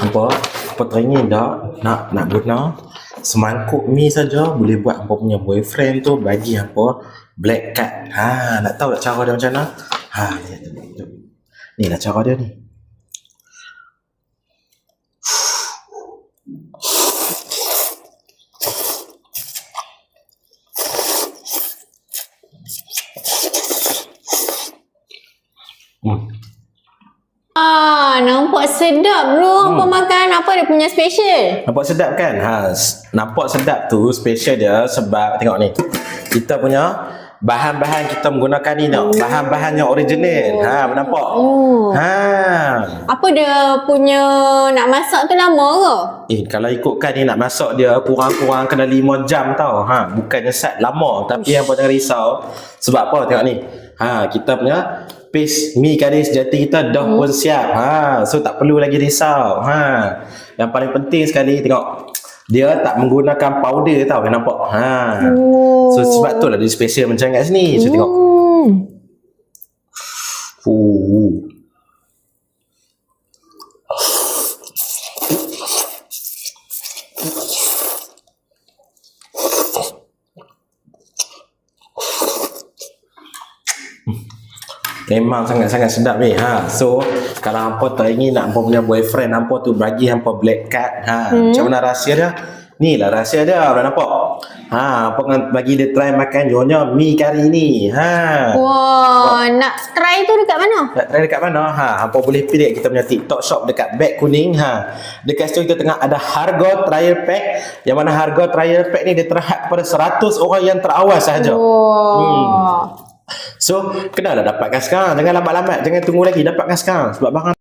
Hampa teringin tak nak guna semangkuk mi saja boleh buat hampa punya boyfriend tu bagi hampa black card. Nak tahu tak cara dia macam mana? Ni lah cara dia ni. Nampak sedap bro. Hampa makan apa dia punya special? Nampak sedap kan? Nampak sedap tu special dia sebab tengok ni. Kita punya bahan-bahan kita menggunakan ni tau. Bahan-bahan yang original. Nampak? Apa dia punya nak masak tu lama ke? Kalau ikutkan ni nak masak dia kurang-kurang kena 5 jam tau. Bukannya set lama. Tapi hampa jangan risau. Sebab apa? Tengok ni. Kita punya paste mi kari sejati kita dah pun siap. So tak perlu lagi risau. Yang paling penting sekali tengok dia tak menggunakan powder tau. Nampak? So sebab tu lah dia special macam kat sini. So tengok. Memang sangat-sangat sedap ni. So kalau hampa teringin nak hampa punya boyfriend hampa tu bagi hampa black card. Macam mana rahsia dia? Ni lah rahsia dia. Dah nampak? Hampa bagi dia try makan nyonya mi kari ni. Nak try tu dekat mana? Nak try dekat mana? Hampa boleh pilih kita punya TikTok shop dekat beg kuning. Dekat situ kita tengah ada harga trial pack. Yang mana harga trial pack ni dia terhad kepada 100 orang yang terawal sahaja. So, kenalah dapatkan sekarang. Jangan lambat-lambat. Jangan tunggu lagi. Dapatkan sekarang. Sebab barang